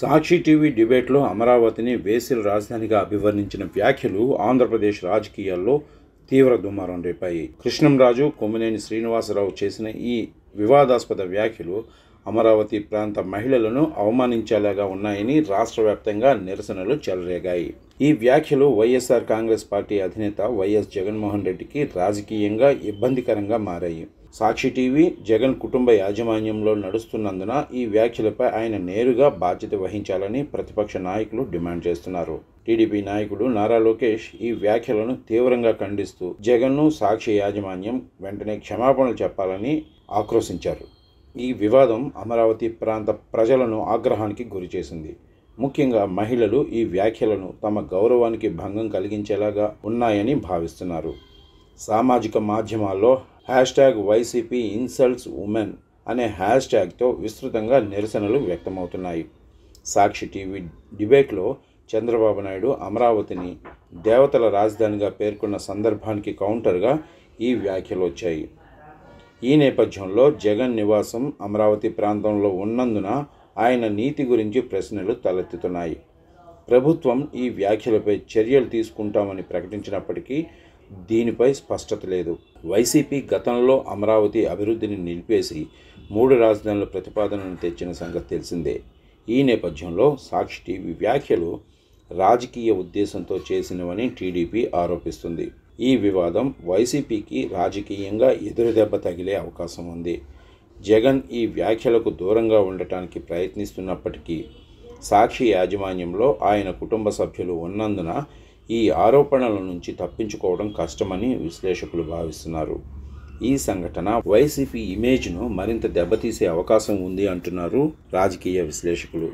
సాక్షి TV డిబేట్లో అమరావతిని వేసిల రాజధానిగా అభివర్ణించిన వ్యాఖ్యలు ఆంధ్రప్రదేశ్ రాజకీయాల్లో తీవ్ర దుమారం రేపాయి. కృష్ణంరాజు, కొమ్మినేని శ్రీనివాసరావు చేసిన ఈ వివాదాస్పద వ్యాఖ్యలు అమరావతి ప్రాంత మహిళలను అవమానించేలాగా ఉన్నాయని రాష్ట్ర వ్యాప్తంగా నిరసనలు చెలరేగాయి. ఈ వ్యాఖ్యలు వైఎస్ఆర్ కాంగ్రెస్ పార్టీ అధినేత వైఎస్ జగన్మోహన్ రెడ్డికి రాజకీయంగా ఇబ్బందికరంగా మారాయి. సాక్షి టీవీ జగన్ కుటుంబ యాజమాన్యంలో నడుస్తున్నందున ఈ వ్యాఖ్యలపై ఆయన నేరుగా బాధ్యత వహించాలని ప్రతిపక్ష నాయకులు డిమాండ్ చేస్తున్నారు. టీడీపీ నాయకుడు నారా లోకేష్ ఈ వ్యాఖ్యలను తీవ్రంగా ఖండిస్తూ జగన్ను సాక్షి యాజమాన్యం వెంటనే క్షమాపణలు చెప్పాలని ఆక్రోశించారు. ఈ వివాదం అమరావతి ప్రాంత ప్రజలను ఆగ్రహానికి గురిచేసింది. ముఖ్యంగా మహిళలు ఈ వ్యాఖ్యలను తమ గౌరవానికి భంగం కలిగించేలాగా ఉన్నాయని భావిస్తున్నారు. సామాజిక మాధ్యమాల్లో #YCP ఇన్సల్ట్స్ ఉమెన్ అనే హ్యాష్ట్యాగ్తో విస్తృతంగా నిరసనలు వ్యక్తమవుతున్నాయి. సాక్షి టీవీ డిబేట్లో చంద్రబాబు నాయుడు అమరావతిని దేవతల రాజధానిగా పేర్కొన్న సందర్భానికి కౌంటర్గా ఈ వ్యాఖ్యలు వచ్చాయి. ఈ నేపథ్యంలో జగన్ నివాసం అమరావతి ప్రాంతంలో ఉన్నందున ఆయన నీతి గురించి ప్రశ్నలు తలెత్తుతున్నాయి. ప్రభుత్వం ఈ వ్యాఖ్యలపై చర్యలు తీసుకుంటామని ప్రకటించినప్పటికీ దీనిపై స్పష్టత లేదు. వైసీపీ గతంలో అమరావతి అభివృద్ధిని నిలిపేసి 3 రాజధానుల ప్రతిపాదనను తెచ్చిన సంగతి తెలిసిందే. ఈ నేపథ్యంలో సాక్షి టీవీ వ్యాఖ్యలు రాజకీయ ఉద్దేశంతో చేసినవని టీడీపీ ఆరోపిస్తుంది. ఈ వివాదం వైసీపీకి రాజకీయంగా ఎదురుదెబ్బ తగిలే అవకాశం ఉంది. జగన్ ఈ వ్యాఖ్యలకు దూరంగా ఉండటానికి ప్రయత్నిస్తున్నప్పటికీ సాక్షి యాజమాన్యంలో ఆయన కుటుంబ సభ్యులు ఉన్నందున ఈ ఆరోపణల నుంచి తప్పించుకోవడం కష్టమని విశ్లేషకులు భావిస్తున్నారు. ఈ సంఘటన వైసీపీ ఇమేజ్ను మరింత దెబ్బతీసే అవకాశం ఉంది అంటున్నారు రాజకీయ విశ్లేషకులు.